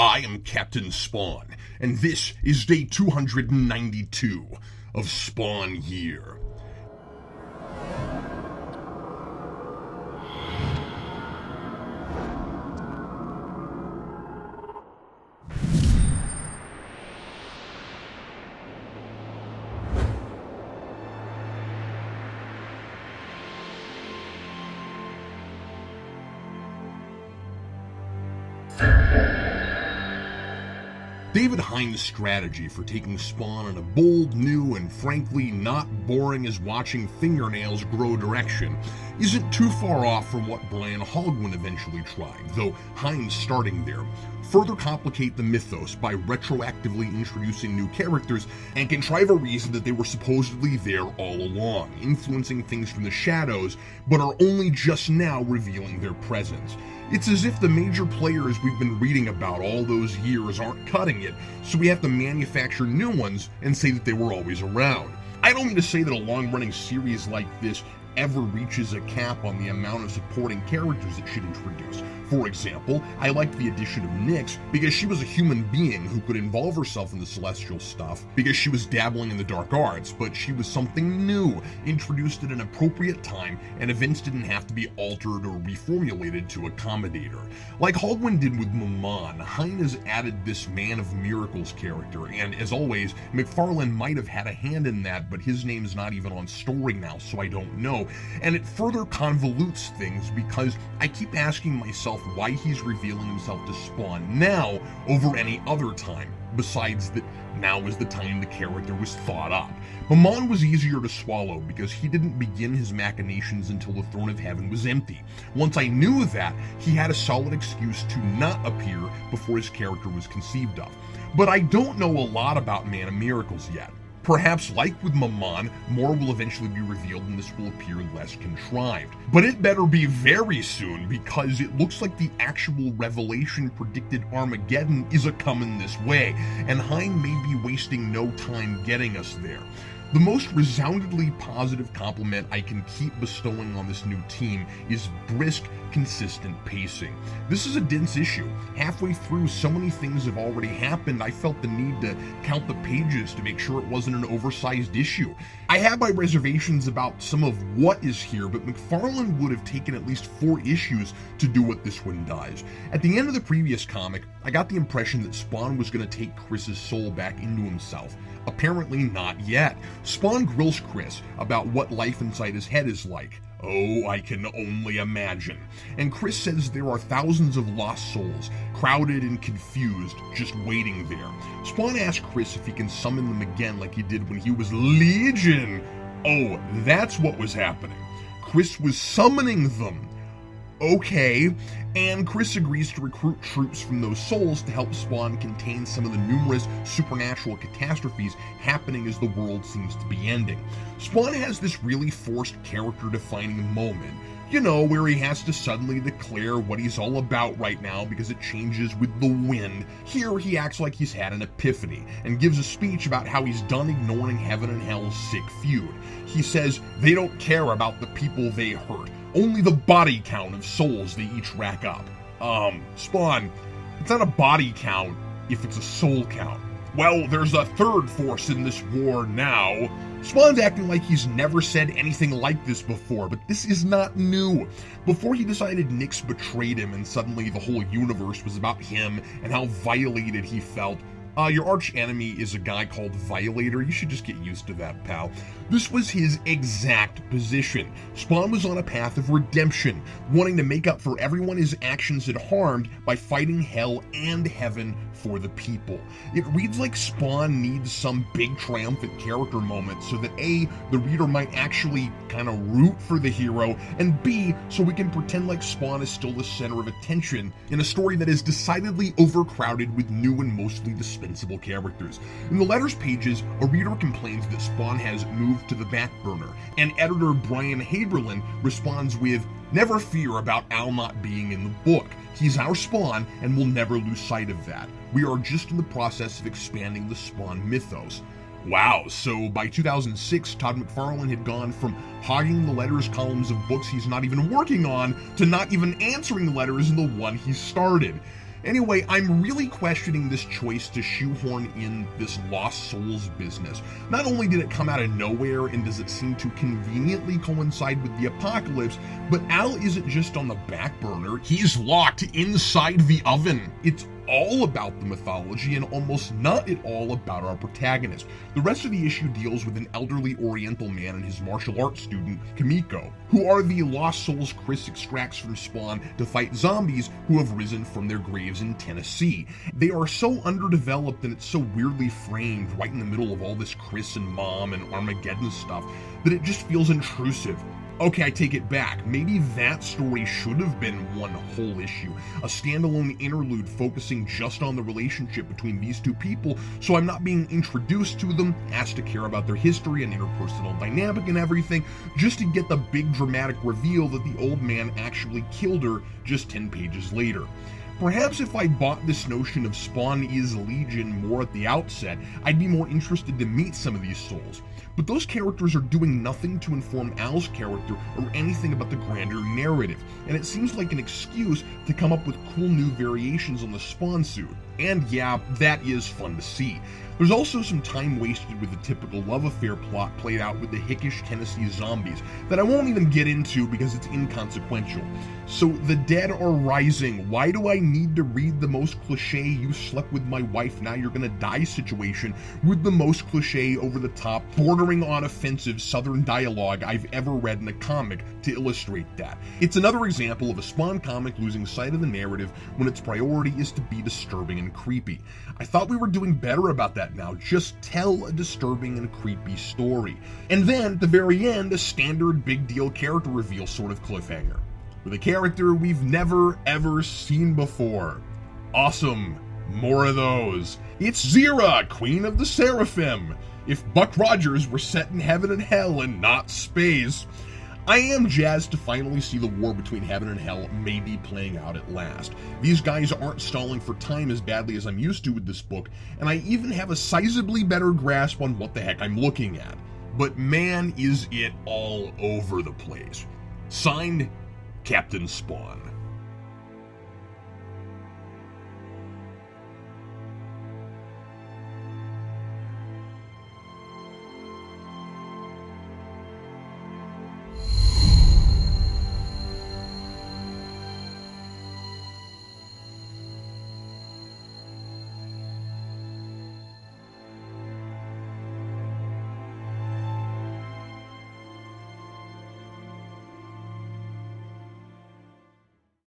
I am Captain Spawn, and this is day 292 of Spawn Year. David Hines' strategy for taking Spawn in a bold, new, and frankly not boring as watching fingernails grow direction isn't too far off from what Brian Hogwin eventually tried, though Hines starting there further complicate the mythos by retroactively introducing new characters and contrive a reason that they were supposedly there all along, influencing things from the shadows, but are only just now revealing their presence. It's as if the major players we've been reading about all those years aren't cutting it, so we have to manufacture new ones and say that they were always around. I don't mean to say that a long-running series like this ever reaches a cap on the amount of supporting characters it should introduce. For example, I liked the addition of Nyx because she was a human being who could involve herself in the celestial stuff because she was dabbling in the dark arts, but she was something new, introduced at an appropriate time, and events didn't have to be altered or reformulated to accommodate her. Like Hogwin did with Maman, Hines added this Man of Miracles character, and as always, McFarlane might have had a hand in that, but his name's not even on story now, so I don't know. And it further convolutes things because I keep asking myself why he's revealing himself to Spawn now over any other time, besides that now is the time the character was thought up. Maman was easier to swallow because he didn't begin his machinations until the Throne of Heaven was empty. Once I knew that, he had a solid excuse to not appear before his character was conceived of. But I don't know a lot about Man of Miracles yet. Perhaps, like with Maman, more will eventually be revealed and this will appear less contrived. But it better be very soon, because it looks like the actual revelation predicted Armageddon is a-comin' this way, and Hein may be wasting no time getting us there. The most resoundingly positive compliment I can keep bestowing on this new team is brisk, consistent pacing. This is a dense issue. Halfway through, so many things have already happened, I felt the need to count the pages to make sure it wasn't an oversized issue. I have my reservations about some of what is here, but McFarlane would have taken at least 4 issues to do what this one does. At the end of the previous comic, I got the impression that Spawn was going to take Chris's soul back into himself. Apparently not yet. Spawn grills Chris about what life inside his head is like. Oh, I can only imagine. And Chris says there are thousands of lost souls, crowded and confused, just waiting there. Spawn asks Chris if he can summon them again like he did when he was Legion. Oh, that's what was happening. Chris was summoning them. Okay, and Chris agrees to recruit troops from those souls to help Spawn contain some of the numerous supernatural catastrophes happening as the world seems to be ending. Spawn has this really forced character-defining moment, you know, where he has to suddenly declare what he's all about right now because it changes with the wind. Here he acts like he's had an epiphany and gives a speech about how he's done ignoring heaven and hell's sick feud. He says they don't care about the people they hurt, only the body count of souls they each rack up. Spawn, it's not a body count if it's a soul count. Well, there's a third force in this war now. Spawn's acting like he's never said anything like this before, but this is not new. Before he decided Nyx betrayed him and suddenly the whole universe was about him and how violated he felt, your arch enemy is a guy called Violator. You should just get used to that, pal. This was his exact position. Spawn was on a path of redemption, wanting to make up for everyone his actions had harmed by fighting hell and heaven for the people. It reads like Spawn needs some big triumphant character moment so that A, the reader might actually kind of root for the hero, and B, so we can pretend like Spawn is still the center of attention in a story that is decidedly overcrowded with new and mostly dispensable characters. In the letters pages, a reader complains that Spawn has moved to the back burner, and editor Brian Haberlin responds with, "Never fear about Al not being in the book. He's our Spawn, and we'll never lose sight of that. We are just in the process of expanding the Spawn mythos." Wow, so by 2006, Todd McFarlane had gone from hogging the letters columns of books he's not even working on to not even answering the letters in the one he started. Anyway, I'm really questioning this choice to shoehorn in this Lost Souls business. Not only did it come out of nowhere and does it seem to conveniently coincide with the apocalypse, but Al isn't just on the back burner, he's locked inside the oven. It's all about the mythology and almost not at all about our protagonist. The rest of the issue deals with an elderly Oriental man and his martial arts student, Kimiko, who are the Lost Souls Chris extracts from Spawn to fight zombies who have risen from their graves in Tennessee. They are so underdeveloped and it's so weirdly framed right in the middle of all this Chris and Mom and Armageddon stuff that it just feels intrusive. Okay, I take it back. Maybe that story should have been one whole issue, a standalone interlude focusing just on the relationship between these two people, so I'm not being introduced to them, asked to care about their history and interpersonal dynamic and everything, just to get the big dramatic reveal that the old man actually killed her just 10 pages later. Perhaps if I bought this notion of Spawn is Legion more at the outset, I'd be more interested to meet some of these souls. But those characters are doing nothing to inform Al's character or anything about the grander narrative, and it seems like an excuse to come up with cool new variations on the Spawn suit. And yeah, that is fun to see. There's also some time wasted with the typical love affair plot played out with the hickish Tennessee zombies that I won't even get into because it's inconsequential. So the dead are rising. Why do I need to read the most cliche "you slept with my wife, now you're gonna die" situation with the most cliche, over the top, bordering on offensive southern dialogue I've ever read in a comic to illustrate that? It's another example of a Spawn comic losing sight of the narrative when its priority is to be disturbing and creepy. I thought we were doing better about that now. Just tell a disturbing and creepy story. And then, at the very end, a standard big deal character reveal sort of cliffhanger, with a character we've never ever seen before. Awesome. More of those. It's Zira, Queen of the Seraphim. If Buck Rogers were set in heaven and hell and not space. I am jazzed to finally see the war between heaven and hell maybe playing out at last. These guys aren't stalling for time as badly as I'm used to with this book, and I even have a sizably better grasp on what the heck I'm looking at. But man, is it all over the place. Signed, Captain Spawn.